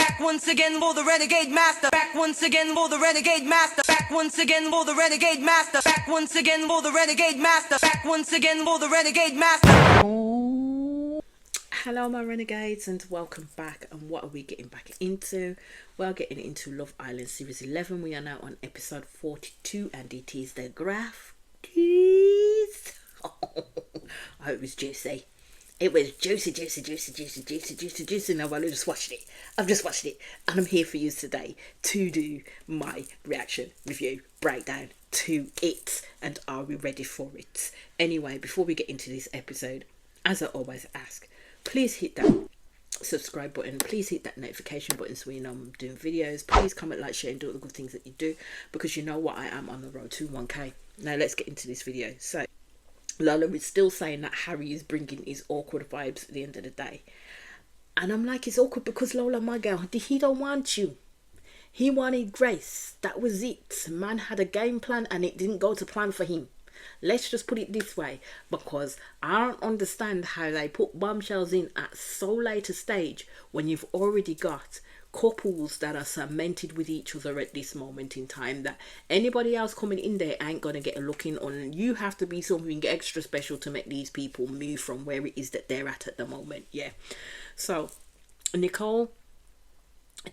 Back once again for the renegade master. Back once again for the renegade master. Back once again for the renegade master. Back once again for the renegade master. Back once again for the renegade master. Hello my renegades and welcome back. And what are we getting back into? We're getting into Love Island series 11. We are now on episode 42 and it is the graph tease. I hope it was juicy. It was juicy. Now I've just watched it. I've just watched it and I'm here for you today to do my reaction, review, breakdown to it. And are we ready for it? Anyway, before we get into this episode, as I always ask, please hit that subscribe button. Please hit that notification button so you know I'm doing videos. Please comment, like, share and do all the good things that you do, because you know what, I am on the road to 1k. Now let's get into this video. So Lola is still saying that Harry is bringing his awkward vibes at the end of the day. And I'm like, it's awkward because Lola, my girl, he don't want you. He wanted Grace. That was it. Man had a game plan and it didn't go to plan for him. Let's just put it this way, because I don't understand how they put bombshells in at so late a stage when you've already got couples that are cemented with each other at this moment in time, that anybody else coming in there ain't gonna get a look in on. You have to be something extra special to make these people move from where it is that they're at the moment. Yeah. So Nicole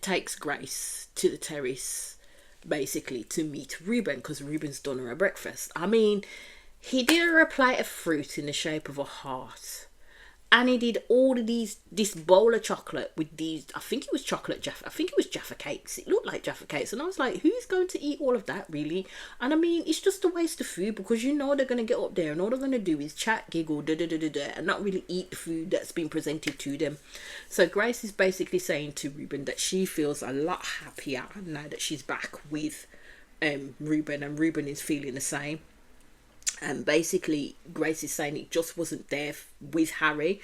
takes Grace to the terrace basically to meet Ruben, because Ruben's done her a breakfast. I mean, he did her a plate of fruit in the shape of a heart, and he did all of this bowl of chocolate with these, I think it was Jaffa cakes. It looked like Jaffa cakes, and I was like, who's going to eat all of that really? And I mean, it's just a waste of food, because you know they're going to get up there and all they're going to do is chat, giggle, and not really eat the food that's been presented to them. So Grace is basically saying to Ruben that she feels a lot happier now that she's back with Ruben, and Ruben is feeling the same. And basically Grace is saying it just wasn't there with Harry.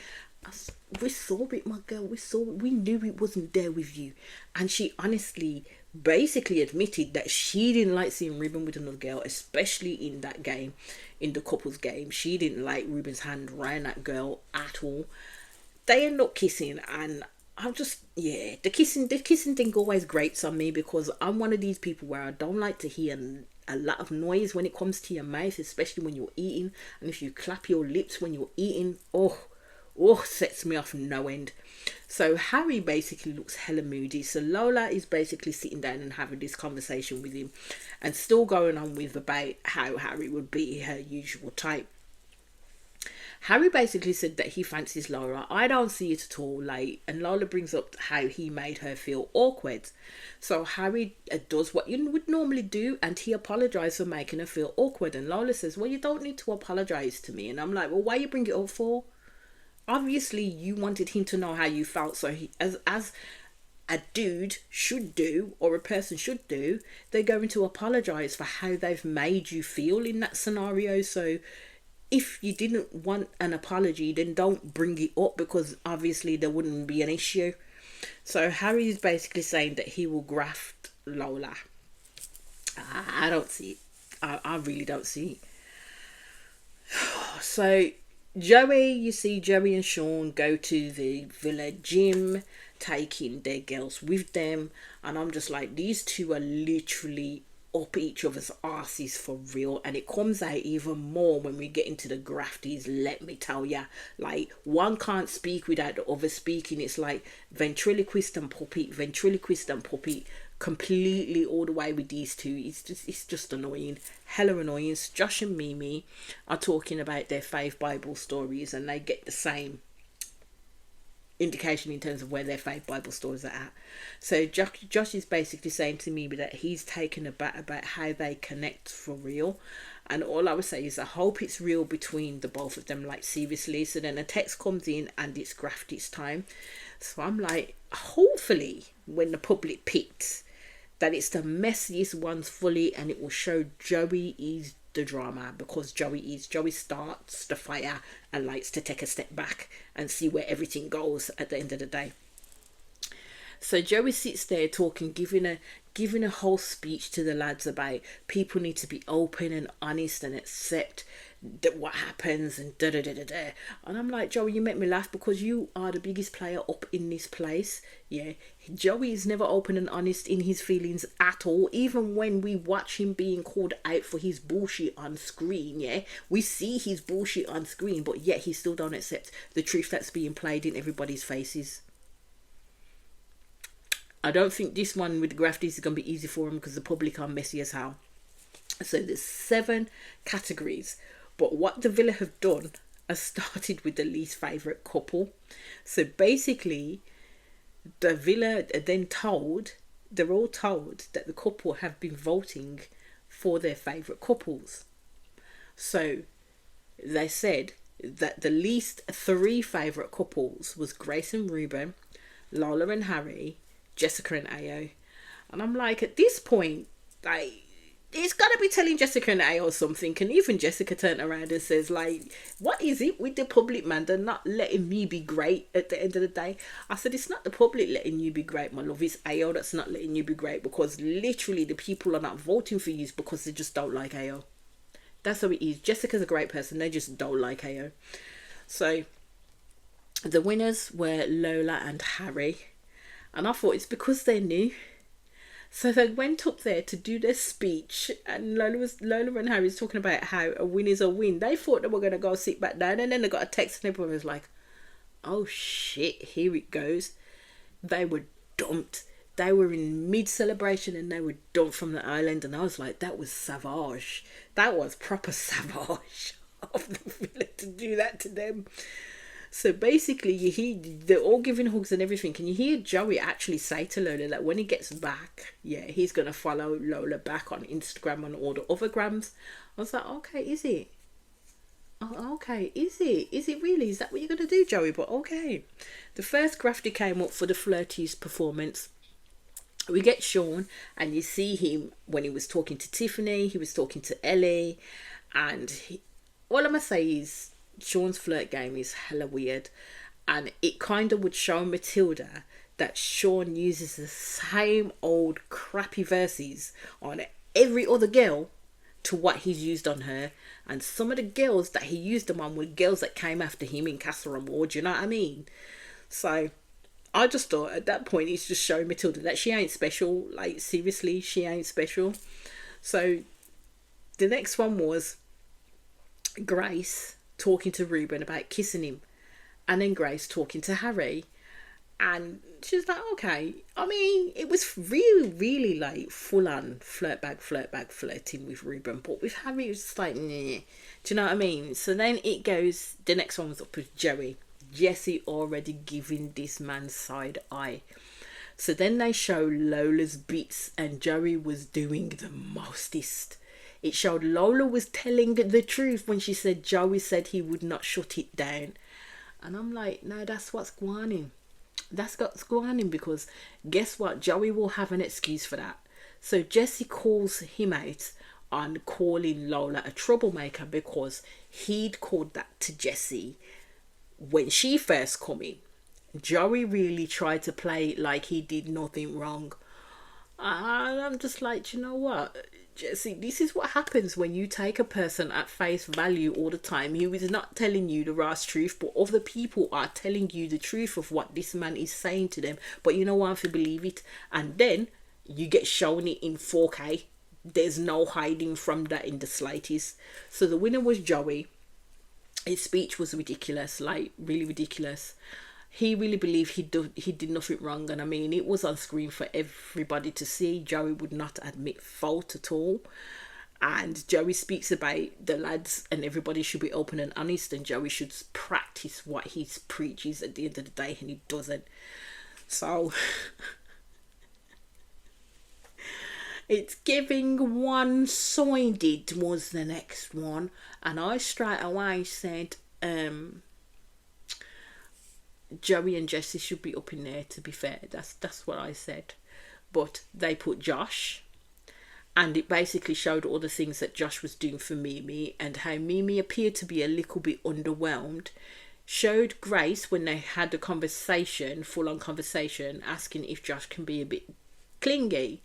We saw it, my girl. We knew it wasn't there with you. And she honestly basically admitted that she didn't like seeing Ruben with another girl, especially in that game, in the couples game. She didn't like Ruben's hand around that girl at all. They end up kissing, and I'm just, yeah, the kissing thing always grates on me, because I'm one of these people where I don't like to hear a lot of noise when it comes to your mouth, especially when you're eating. And if you clap your lips when you're eating, oh, sets me off no end. So Harry basically looks hella moody. So Lola is basically sitting down and having this conversation with him, and still going on with about how Harry would be her usual type. Harry basically said that he fancies Laura. I don't see it at all. Like, and Lola brings up how he made her feel awkward. So Harry does what you would normally do, and he apologized for making her feel awkward. And Lola says, well, you don't need to apologize to me. And I'm like, well, why you bring it up for? Obviously you wanted him to know how you felt. So he, as a dude should do, or a person should do, they're going to apologize for how they've made you feel in that scenario. So if you didn't want an apology, then don't bring it up, because obviously there wouldn't be an issue. So Harry is basically saying that he will graft Lola. I don't see it. I really don't see it. So you see Joey and Sean go to the villa gym, taking their girls with them, and I'm just like, these two are literally up each other's asses for real. And it comes out even more when we get into the grafties, let me tell ya. Like, one can't speak without the other speaking. It's like ventriloquist and puppet completely all the way with these two. It's just annoying, hella annoying. Josh and Mimi are talking about their faith Bible stories, and they get the same indication in terms of where their faith Bible stories are at. So Josh is basically saying to me that he's taken aback about how they connect for real, and all I would say is I hope it's real between the both of them, like seriously. So then a text comes in and it's Grafty's time. So I'm like, hopefully when the public picks that it's the messiest ones fully, and it will show Joey is the drama, because Joey starts the fire and likes to take a step back and see where everything goes at the end of the day. So Joey sits there talking, giving a whole speech to the lads about people need to be open and honest and accept that what happens and da da da da da. And I'm like, Joey, you make me laugh because you are the biggest player up in this place. Yeah, Joey is never open and honest in his feelings at all. Even when we watch him being called out for his bullshit on screen, yeah, we see his bullshit on screen, but yet he still don't accept the truth that's being played in everybody's faces. I don't think this one with the grafties is going to be easy for him because the public are messy as hell. So there's 7 categories. But what the Villa have done has started with the least favourite couple. So basically, the Villa are then they're all told that the couple have been voting for their favourite couples. So they said that the least 3 favourite couples was Grace and Ruben, Lola and Harry, Jessica and Ayo. And I'm like, at this point, like, it's got to be telling Jessica and Ayo something. And even Jessica turned around and says, like, what is it with the public, man? They're not letting me be great at the end of the day. I said, it's not the public letting you be great, my love. It's Ayo that's not letting you be great, because literally the people are not voting for you because they just don't like Ayo. That's how it is. Jessica's a great person. They just don't like Ayo. So the winners were Lola and Harry. And I thought it's because they're new. So they went up there to do their speech, and Lola and Harry was talking about how a win is a win. They thought they were going to go sit back down, and then they got a text and everyone was like, oh shit, here it goes. They were dumped. They were in mid-celebration and they were dumped from the island, and I was like, that was savage. That was proper savage of the Villa to do that to them. So basically, you hear they're all giving hugs and everything. Can you hear Joey actually say to Lola that when he gets back, yeah, he's gonna follow Lola back on Instagram and all the other grams? I was like, okay, is it? Oh, okay, is it? Is it really? Is that what you're gonna do, Joey? But okay. The first grafty came up for the flirties performance. We get Sean, and you see him when he was talking to Tiffany. He was talking to Ellie, and all I'm gonna say is, Sean's flirt game is hella weird, and it kind of would show Matilda that Sean uses the same old crappy verses on every other girl to what he's used on her, and some of the girls that he used them on were girls that came after him in Castle and Ward, you know what I mean? So I just thought at that point he's just showing Matilda that she ain't special. Like, seriously, she ain't special. So the next one was Grace talking to Ruben about kissing him, and then Grace talking to Harry, and she's like, okay. I mean, it was really like full on flirt bag flirting with Ruben, but with Harry it was just like, nah. Do you know what I mean? So then it goes, the next one was up with Joey. Jessie already giving this man side eye. So then they show Lola's bits, and Joey was doing the mostest. It showed Lola was telling the truth when she said Joey said he would not shut it down. And I'm like, no, that's what's going on. That's what's going on, because guess what? Joey will have an excuse for that. So Jessie calls him out on calling Lola a troublemaker, because he'd called that to Jessie when she first come in. Joey really tried to play like he did nothing wrong. And I'm just like, you know what, Jessie, this is what happens when you take a person at face value all the time. He was not telling you the raw truth, but other people are telling you the truth of what this man is saying to them. But you know what, if you believe it, and then you get shown it in 4K. There's no hiding from that in the slightest. So the winner was Joey. His speech was ridiculous, like really ridiculous. He really believed he did nothing wrong, and I mean, it was on screen for everybody to see. Joey would not admit fault at all, and Joey speaks about the lads and everybody should be open and honest, and Joey should practice what he preaches at the end of the day, and he doesn't. So it's giving one-sided was the next one, and I straight away said Joey and Jessie should be up in there, to be fair. That's what I said. But they put Josh, and it basically showed all the things that Josh was doing for Mimi, and how Mimi appeared to be a little bit underwhelmed. showed Grace when they had a conversation, full on conversation, asking if Josh can be a bit clingy.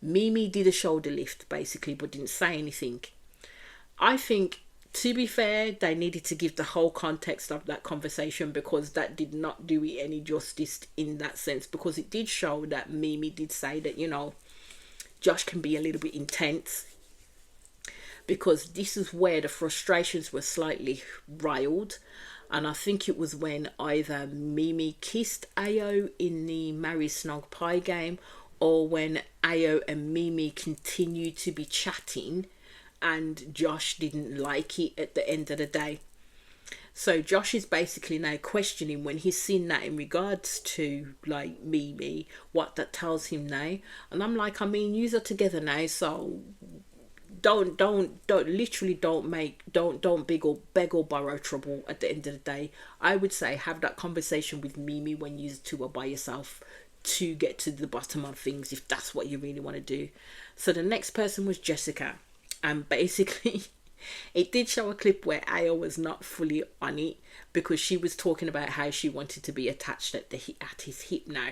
Mimi did a shoulder lift basically, but didn't say anything. I think, to be fair, they needed to give the whole context of that conversation, because that did not do it any justice in that sense, because it did show that Mimi did say that, you know, Josh can be a little bit intense, because this is where the frustrations were slightly riled. And I think it was when either Mimi kissed Ayo in the Marry Snog Pie game, or when Ayo and Mimi continued to be chatting and Josh didn't like it at the end of the day. So Josh is basically now questioning, when he's seen that in regards to like Mimi, what that tells him now. And I'm like, I mean, yous are together now, so don't beg or borrow trouble at the end of the day. I would say have that conversation with Mimi when you two are by yourself, to get to the bottom of things, if that's what you really want to do. So the next person was Jessica, and basically it did show a clip where Ayo was not fully on it, because she was talking about how she wanted to be attached at his hip now.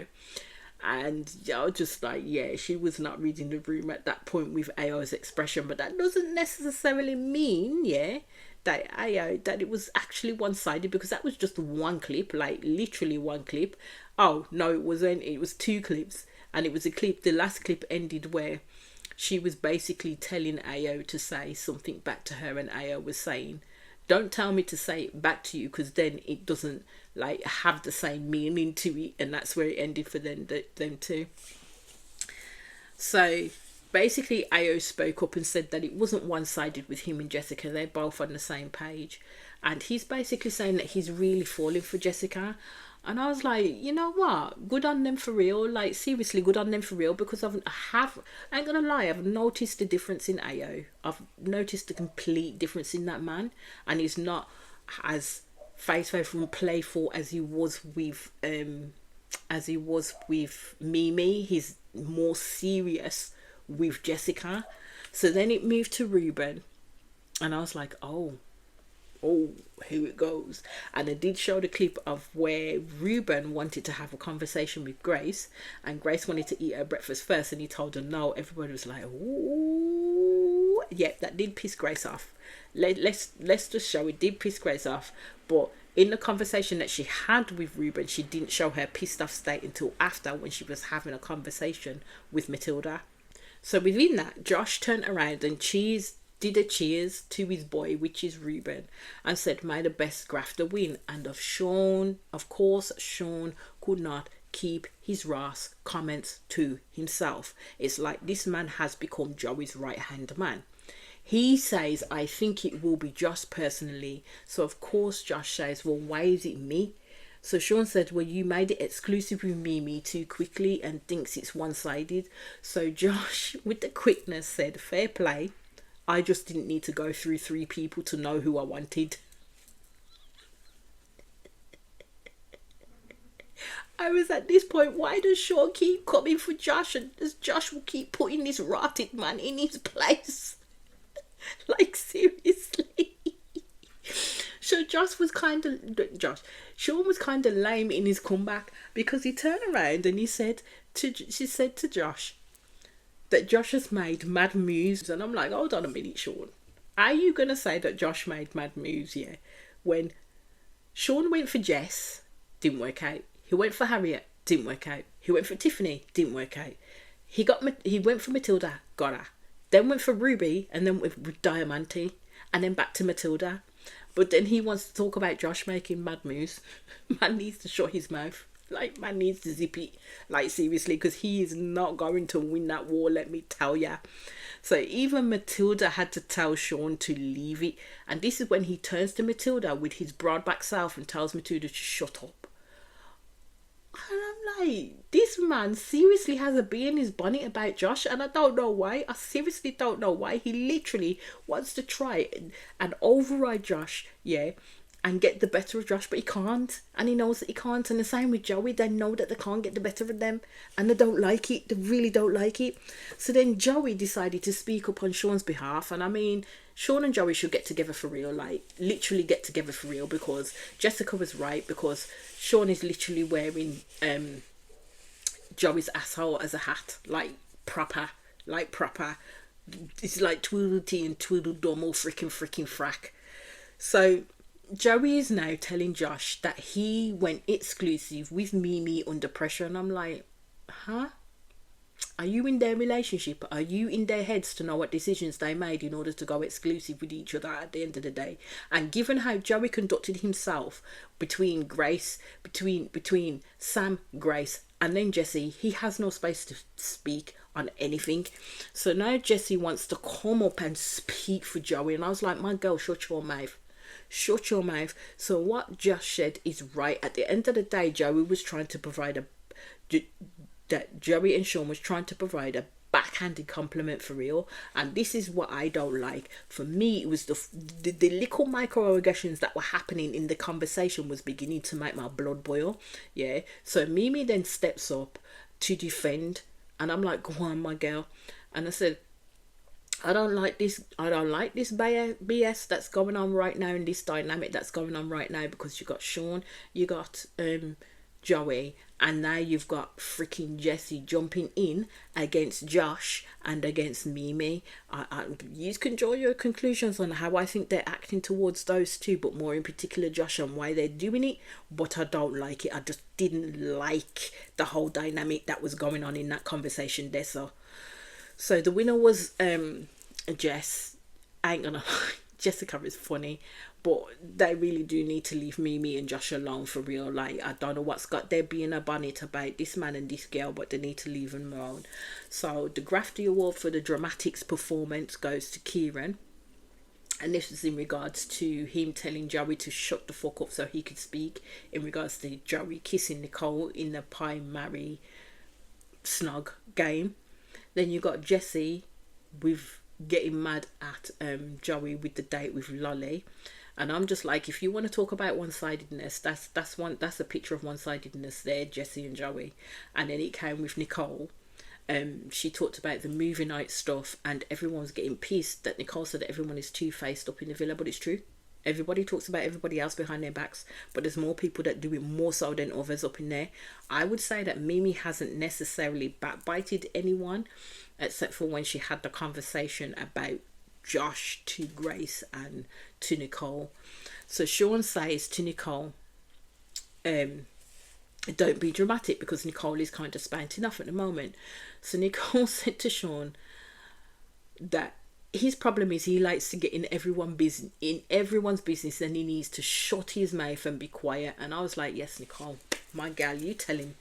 And you're just like, yeah, she was not reading the room at that point with Ayo's expression. But that doesn't necessarily mean, yeah, that it was actually one-sided, because that was just one clip, like literally one clip. Oh no, it wasn't. It was two clips, and it was a clip. The last clip ended where she was basically telling Ayo to say something back to her, and Ayo was saying, don't tell me to say it back to you, because then it doesn't like have the same meaning to it. And that's where it ended for them too. So basically Ayo spoke up and said that it wasn't one-sided with him and Jessica. They're both on the same page, and he's basically saying that he's really falling for Jessica. And I was like, you know what? Good on them for real. Like, seriously, good on them for real. Because I ain't gonna lie, I've noticed the difference in Ayo. I've noticed the complete difference in that man. And he's not as faithful and playful as he was with Mimi. He's more serious with Jessica. So then it moved to Ruben. And I was like, oh, here it goes. And I did show the clip of where Ruben wanted to have a conversation with Grace, and Grace wanted to eat her breakfast first, and he told her no. Everybody was like, ooh, yeah, that did piss Grace off. Let's just show it did piss Grace off. But in the conversation that she had with Ruben, she didn't show her pissed off state until after, when she was having a conversation with Matilda. So within that, Josh turned around and did a cheers to his boy, which is Ruben, and said, may the best grafter win. And of course Sean could not keep his Ross comments to himself. It's like this man has become Joey's right hand man. He says, I think it will be Josh personally. So of course Josh says, well, why is it me? So Sean said, well, you made it exclusive with Mimi too quickly and thinks it's one-sided. So Josh, with the quickness, said, fair play. I just didn't need to go through 3 people to know who I wanted. I was at this point, why does Sean keep coming for Josh, and does Josh will keep putting this rotted man in his place? Like, seriously. So Sean was kind of lame in his comeback, because he turned around and she said to Josh that Josh has made mad moves. And I'm like, hold on a minute, Sean. Are you going to say that Josh made mad moves, yeah? When Sean went for Jess, didn't work out. He went for Harriet, didn't work out. He went for Tiffany, didn't work out. He went for Matilda, got her. Then went for Ruby, and then with Diamante, and then back to Matilda. But then he wants to talk about Josh making mad moves. Man needs to shut his mouth. Like, man needs to zip it. Like, seriously, because he is not going to win that war, let me tell ya. So even Matilda had to tell Sean to leave it. And this is when he turns to Matilda with his broad-back self and tells Matilda to shut up. And I'm like, this man seriously has a bee in his bonnet about Josh, and I don't know why. I seriously don't know why. He literally wants to try and override Josh, yeah, and get the better of Josh, but he can't, and he knows that he can't. And the same with Joey, they know that they can't get the better of them, and they don't like it. They really don't like it. So then Joey decided to speak up on Sean's behalf, and I mean, Sean and Joey should get together for real, like literally get together for real, because Jessica was right, because Sean is literally wearing Joey's asshole as a hat, like proper. It's like Tweedledee and Tweedledum all freaking frack. So Joey is now telling Josh that he went exclusive with Mimi under pressure, and I'm like, huh? Are you in their relationship? Are you in their heads to know what decisions they made in order to go exclusive with each other at the end of the day? And given how Joey conducted himself between Sam, Grace, and then Jesse, he has no space to speak on anything. So now Jesse wants to come up and speak for Joey, and I was like, my girl, shut your mouth. Shut your mouth. So what Josh said is right. At the end of the day, Joey and Sean was trying to provide a backhanded compliment for real, and this is what I don't like. For me, it was the little microaggressions that were happening in the conversation was beginning to make my blood boil. Yeah. So Mimi then steps up to defend, and I'm like, go on, my girl. And I said, I don't like this BS that's going on right now, and this dynamic that's going on right now, because you got Sean, you got Joey, and now you've got freaking Jesse jumping in against Josh and against Mimi. You can draw your conclusions on how I think they're acting towards those two, but more in particular Josh, and why they're doing it. But I don't like it. I just didn't like the whole dynamic that was going on in that conversation there. So the winner was Jess. I ain't gonna lie, Jessica is funny, but they really do need to leave Mimi and Josh alone for real. Like, I don't know what's got their being a bonnet about this man and this girl, but they need to leave them alone. So the Grafty Award for the dramatics performance goes to Kieran, and this was in regards to him telling Joey to shut the fuck up so he could speak, in regards to Joey kissing Nicole in the Pie Marry Snog game. Then you got Jesse with getting mad at Joey with the date with Lolly, and I'm just like, if you want to talk about one-sidedness, that's a picture of one-sidedness there, Jesse and Joey. And then it came with Nicole. She talked about the movie night stuff, and everyone's getting pissed that Nicole said that everyone is two-faced up in the villa, but it's true. Everybody talks about everybody else behind their backs, but there's more people that do it more so than others up in there. I would say that Mimi hasn't necessarily backbited anyone, except for when she had the conversation about Josh to Grace and to Nicole. So Sean says to Nicole, don't be dramatic, because Nicole is kind of spanting off at the moment. So Nicole said to Sean that his problem is he likes to get in everyone's business, and he needs to shut his mouth and be quiet. And I was like, yes, Nicole, my gal, you tell him.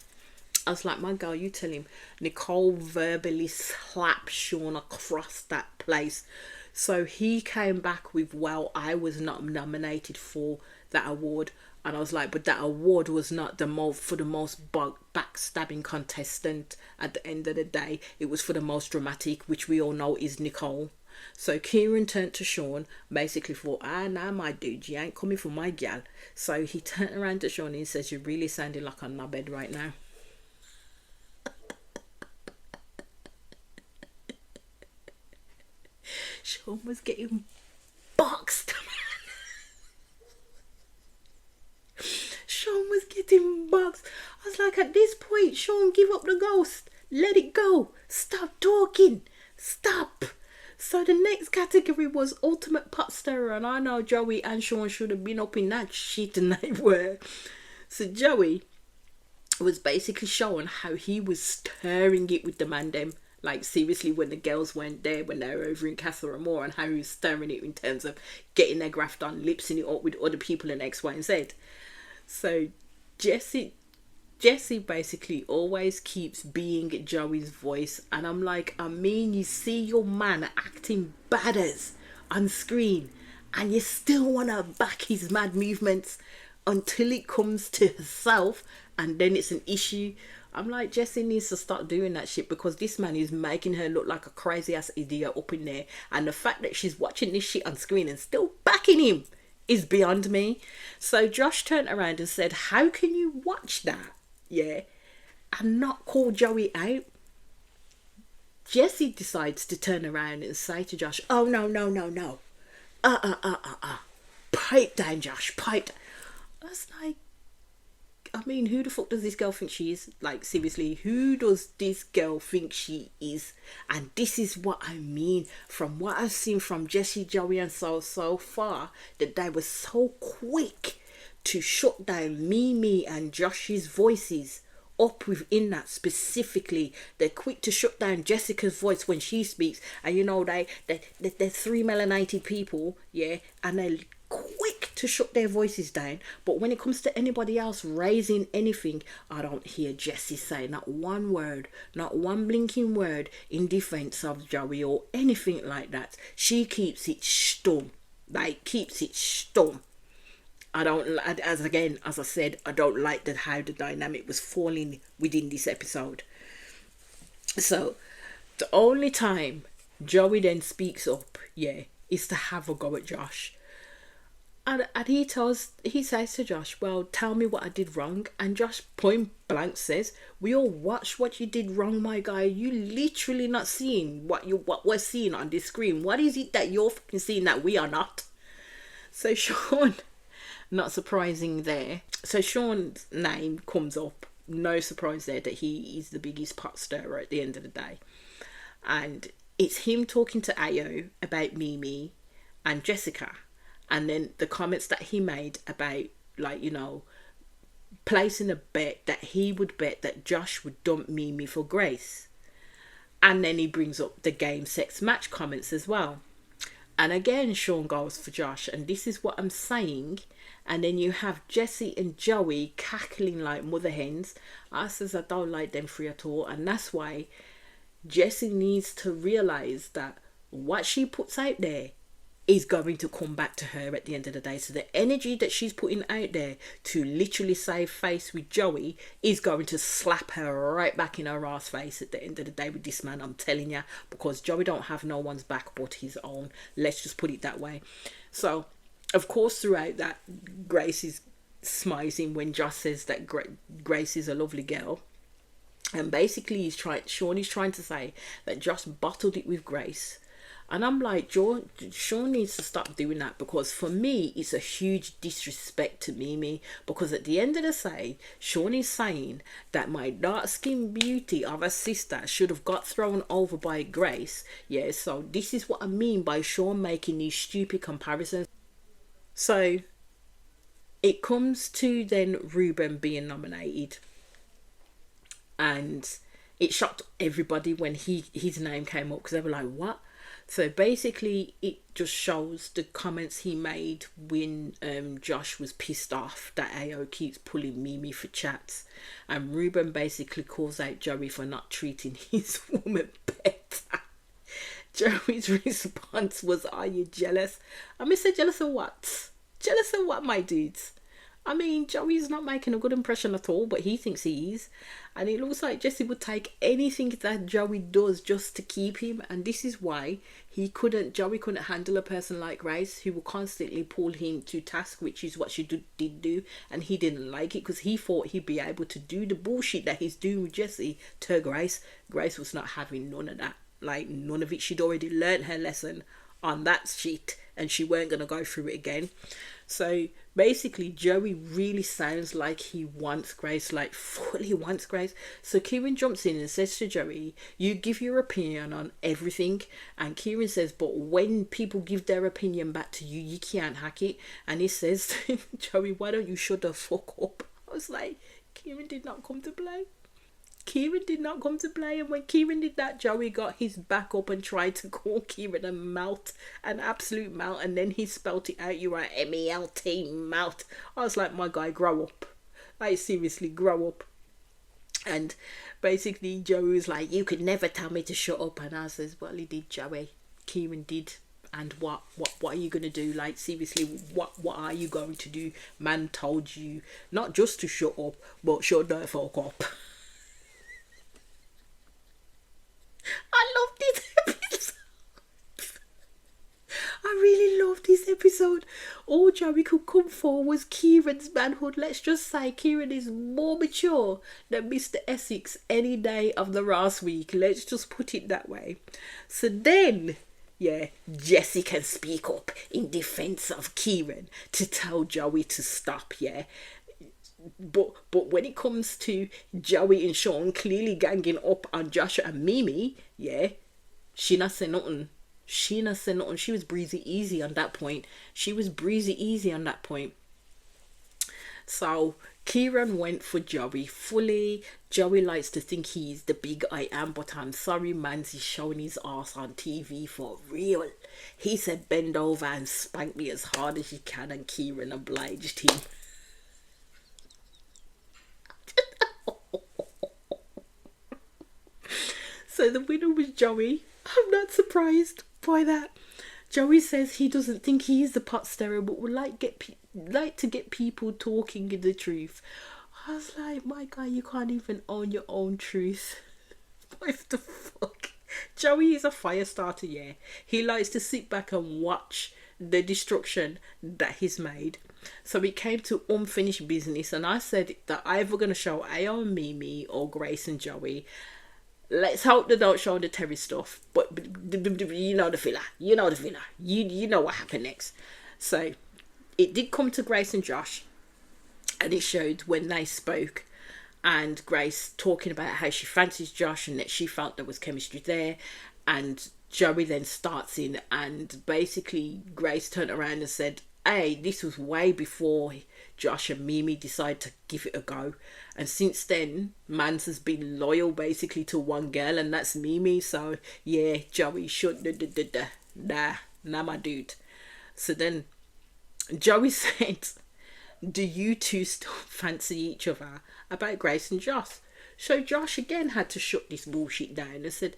I was like, my girl, you tell him. Nicole verbally slapped Sean across that place. So he came back with, well, I was not nominated for that award. And I was like, but that award was not for the most backstabbing contestant at the end of the day. It was for the most dramatic, which we all know is Nicole. So Kieran turned to Sean, basically thought, nah, my dude, you ain't coming for my gal. So he turned around to Sean and he says, you're really sounding like a knobhead right now. Sean was getting boxed. Sean was getting boxed. I was like, at this point, Sean, give up the ghost. Let it go. Stop talking. Stop. So the next category was Ultimate Pot Stirrer, and I know Joey and Sean should have been up in that shit, and they were. So Joey was basically showing how he was stirring it with the man them. Like, seriously, when the girls weren't there, when they were over in Castle Ramore, and how he was stirring it in terms of getting their graft on, lipsing it up with other people and X, Y, and Z. So Jesse basically always keeps being Joey's voice, and I'm like, I mean, you see your man acting badass on screen, and you still want to back his mad movements until it comes to herself, and then it's an issue. I'm like, Jesse needs to start doing that shit, because this man is making her look like a crazy ass idiot up in there, and the fact that she's watching this shit on screen and still backing him is beyond me. So Josh turned around and said, how can you watch that, yeah, and not call Joey out? Jessie decides to turn around and say to Josh, oh, no. Pipe down, Josh, pipe down. I was like, I mean, who the fuck does this girl think she is? Like, seriously, who does this girl think she is? And this is what I mean. From what I've seen from Jessie, Joey and so far, that they were so quick to shut down Mimi and Josh's voices up within that specifically. They're quick to shut down Jessica's voice when she speaks. And you know, they're three melanated people, yeah, and they're quick to shut their voices down. But when it comes to anybody else raising anything, I don't hear Jessie say not one word, not one blinking word in defense of Joey or anything like that. She keeps it stum. Like, keeps it stum. As I said, I don't like that how the dynamic was falling within this episode. So the only time Joey then speaks up, yeah, is to have a go at Josh. And he says to Josh, well, tell me what I did wrong. And Josh point blank says, we all watched what you did wrong, my guy. You literally not seeing what we're seeing on this screen. What is it that you're fucking seeing that we are not? So Sean, not surprising there. So Sean's name comes up. No surprise there that he is the biggest pot stirrer at the end of the day. And it's him talking to Ayo about Mimi and Jessica. And then the comments that he made about, like, you know, placing a bet that he would bet that Josh would dump Mimi for Grace. And then he brings up the game, sex, match comments as well. And again, Sean goes for Josh. And this is what I'm saying. And then you have Jessie and Joey cackling like mother hens. I says I don't like them three at all. And that's why Jessie needs to realise that what she puts out there is going to come back to her at the end of the day. So the energy that she's putting out there to literally save face with Joey is going to slap her right back in her ass face at the end of the day with this man, I'm telling you. Because Joey don't have no one's back but his own. Let's just put it that way. So, of course, throughout that, Grace is smizing when Josh says that Grace is a lovely girl. And basically, Sean is trying to say that Josh bottled it with Grace. And I'm like, Sean needs to stop doing that, because for me, it's a huge disrespect to Mimi. Because at the end of the day, Sean is saying that my dark-skinned beauty of a sister should have got thrown over by Grace. Yeah, so this is what I mean by Sean making these stupid comparisons. So it comes to then Ruben being nominated. And it shocked everybody when his name came up, because they were like, what? So basically, it just shows the comments he made when Josh was pissed off that Ayo keeps pulling Mimi for chats. And Ruben basically calls out Joey for not treating his woman better. Joey's response was, are you jealous? I said, jealous of what? Jealous of what, my dudes? I mean, Joey's not making a good impression at all, but he thinks he is. And it looks like Jessie would take anything that Joey does just to keep him. And this is why Joey couldn't handle a person like Grace, who will constantly pull him to task, which is what she did do. And he didn't like it, because he thought he'd be able to do the bullshit that he's doing with Jessie to Grace. Grace was not having none of that. Like, none of it. She'd already learned her lesson on that shit, and she weren't going to go through it again. So basically, Joey really sounds like he wants Grace, like fully wants Grace. So Kieran jumps in and says to Joey, you give your opinion on everything. And Kieran says, but when people give their opinion back to you, you can't hack it. And he says to Joey, why don't you shut the fuck up? I was like, Kieran did not come to play. Kieran did not come to play. And when Kieran did that, Joey got his back up and tried to call Kieran a melt, an absolute melt, and then he spelt it out. You are M-E-L-T, melt. I was like, my guy, grow up. Like, seriously, grow up. And basically Joey was like, you could never tell me to shut up. And I says, well, he did, Joey. Kieran did. And what are you going to do? Like, seriously, what are you going to do? Man told you not just to shut up, but shut the fuck up. I love this episode. I really love this episode. episode, all Joey could come for was Kieran's manhood. Let's just say Kieran is more mature than Mr. Essex any day of the last week. Let's just put it that way. So then, yeah, Jessie can speak up in defence of Kieran to tell Joey to stop, yeah. But when it comes to Joey and Sean clearly ganging up on Josh and Mimi, yeah, she not say nothing. She not say nothing. She was breezy easy on that point. So Kieran went for Joey fully. Joey likes to think he's the big I am, but I'm sorry, man's he's showing his ass on TV for real. He said bend over and spank me as hard as you can, and Kieran obliged him. So the winner was Joey. I'm not surprised by that. Joey says he doesn't think he is the pot stirrer, but would like to get people talking in the truth. I was like, my guy, you can't even own your own truth. What the fuck? Joey is a fire starter, yeah. He likes to sit back and watch the destruction that he's made. So it came to unfinished business, and I said that either going to show Ayo and Mimi or Grace and Joey. Let's hope they don't show the Terry stuff, but you know the filler. You know what happened next. So it did come to Grace and Josh, and it showed when they spoke, and Grace talking about how she fancies Josh and that she felt there was chemistry there, and Joey then starts in, and basically Grace turned around and said, hey, this was way before Josh and Mimi decided to give it a go. And since then, Mans has been loyal basically to one girl, and that's Mimi. So, yeah, Joey should... Nah, my dude. So then, Joey said, do you two still fancy each other? About Grace and Josh. So Josh again had to shut this bullshit down and said,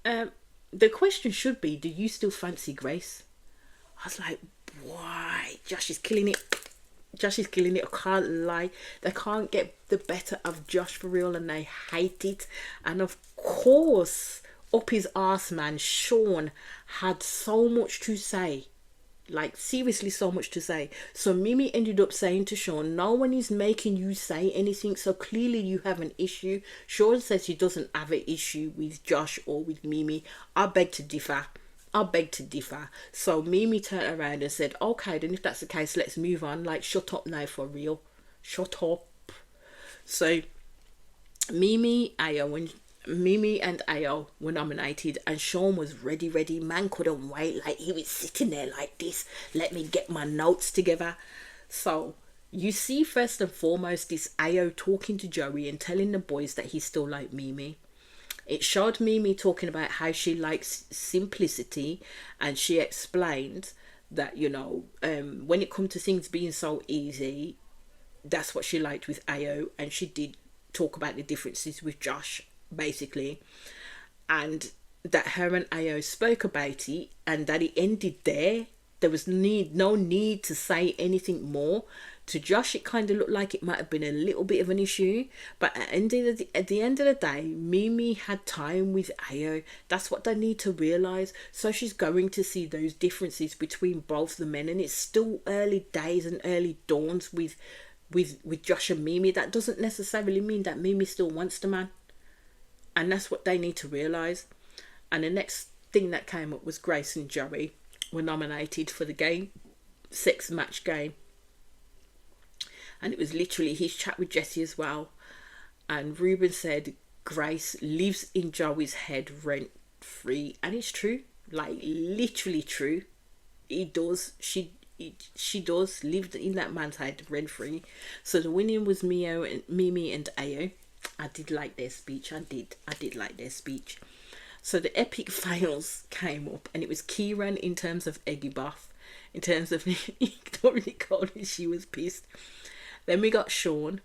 the question should be, do you still fancy Grace? I was like, why? Josh is killing it. I can't lie. They can't get the better of Josh for real, and they hate it. And of course, up his arse, man, Sean had so much to say. Like, seriously, so much to say. So Mimi ended up saying to Sean, no one is making you say anything, so clearly you have an issue. Sean says he doesn't have an issue with Josh or with Mimi. I beg to differ. So Mimi turned around and said, okay, then if that's the case, let's move on. Like, shut up now for real. Shut up. So Mimi and Ayo were nominated, and Sean was ready. Man couldn't wait. Like, he was sitting there like this. Let me get my notes together. So you see, first and foremost, this Ayo talking to Joey and telling the boys that he still liked Mimi. It showed Mimi talking about how she likes simplicity, and she explained that, you know, when it comes to things being so easy, that's what she liked with Ayo, and she did talk about the differences with Josh, basically, and that her and Ayo spoke about it, and that it ended there. There was no need to say anything more. To Josh, it kind of looked like it might have been a little bit of an issue, but at the end of the day, Mimi had time with Ayo. That's what they need to realise. So she's going to see those differences between both the men, and it's still early days and early dawns with Josh and Mimi. That doesn't necessarily mean that Mimi still wants the man, and that's what they need to realise. And the next thing that came up was Grace and Joey were nominated for the game, sex match game. And it was literally his chat with Jessie as well. And Ruben said Grace lives in Joey's head rent free. And it's true. Like, literally true. He does. She does live in that man's head rent free. So the winning was Mimi and Ayo. I did like their speech. I did like their speech. So the epic fails came up, and it was Kieran in terms of Eggy Buff, in terms of ignoring Nicole, and she was pissed. Then we got Sean,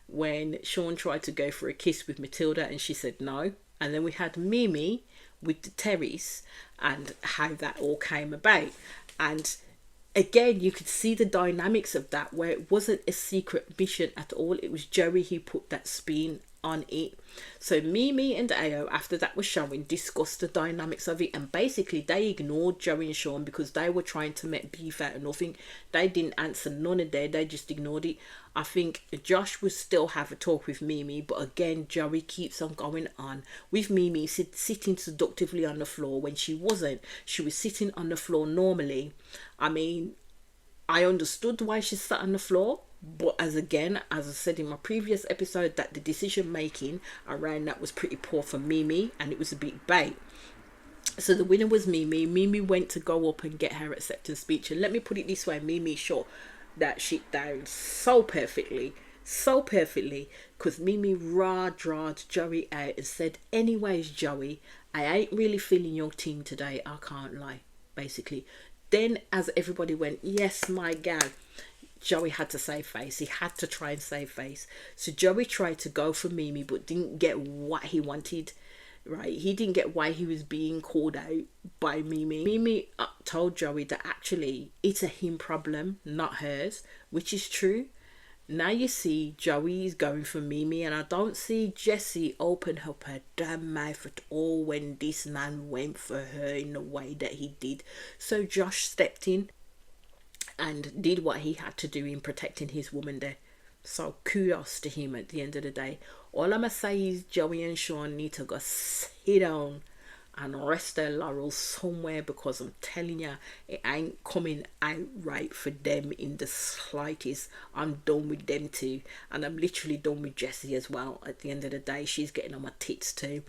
when Sean tried to go for a kiss with Matilda and she said no. And then we had Mimi with the Terrys and how that all came about. And again, you could see the dynamics of that, where it wasn't a secret mission at all. It was Joey who put that spin on it. So Mimi and Ayo, after that was showing, discussed the dynamics of it, and basically they ignored Joey and Sean because they were trying to make beef out of nothing. They didn't answer none of that, they just ignored it. I think Josh would still have a talk with Mimi, but again Joey keeps on going on with Mimi sitting seductively on the floor when she wasn't. She was sitting on the floor normally. I mean, I understood why she sat on the floor, but as I said in my previous episode, that the decision making around that was pretty poor for Mimi, and it was a big bait. So the winner was Mimi. Mimi went to go up and get her acceptance speech, and let me put it this way, Mimi shot that shit down so perfectly, because Mimi drawed Joey out and said, anyways Joey, I ain't really feeling your team today, I can't lie, basically. Then as everybody went, yes my gal, Joey had to save face. He had to try and save face. So Joey tried to go for Mimi but didn't get what he wanted, right? He didn't get why he was being called out by Mimi. Mimi told Joey that actually it's a him problem, not hers, which is true. Now you see Joey is going for Mimi, and I don't see Jessie open up her damn mouth at all when this man went for her in the way that he did. So Josh stepped in and did what he had to do in protecting his woman there. So kudos to him at the end of the day. All I'ma say is Joey and Sean need to go sit down and rest their laurels somewhere, because I'm telling you, it ain't coming out right for them in the slightest. I'm done with them too, and I'm literally done with Jessie as well. At the end of the day, she's getting on my tits too.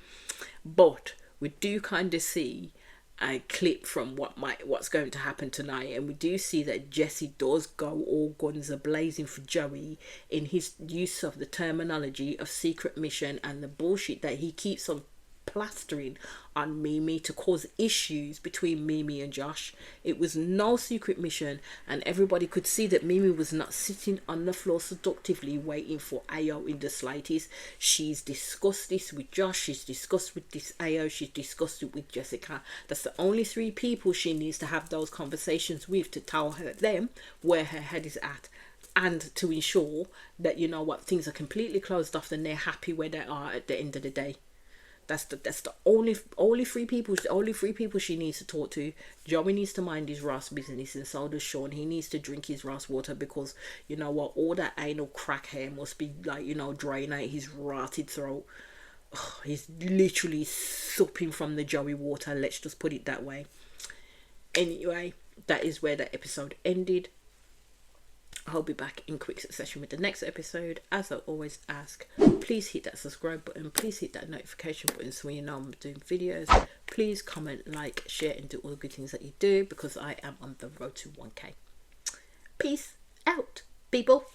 But we do kind of see a clip from what's going to happen tonight, and we do see that Jessie does go all guns a-blazing for Joey in his use of the terminology of secret mission and the bullshit that he keeps on plastering on Mimi to cause issues between Mimi and Josh. It was no secret mission, and everybody could see that Mimi was not sitting on the floor seductively waiting for Ayo in the slightest. She's discussed this with Josh, she's discussed with this Ayo, she's discussed it with Jessica. That's the only three people she needs to have those conversations with, to tell them where her head is at, and to ensure that, you know what, things are completely closed off and they're happy where they are at the end of the day. That's the only three people she needs to talk to. Joey needs to mind his Ross business, and so does Sean. He needs to drink his Ross water, because you know what, all that anal crack hair must be like, you know, drying out his rotted throat. Ugh, he's literally supping from the Joey water, let's just put it that way. Anyway, that is where that episode ended. I'll be back in quick succession with the next episode. As I always ask, please hit that subscribe button, please hit that notification button so you know I'm doing videos. Please comment, like, share, and do all the good things that you do, because I am on the road to 1K. Peace out, people.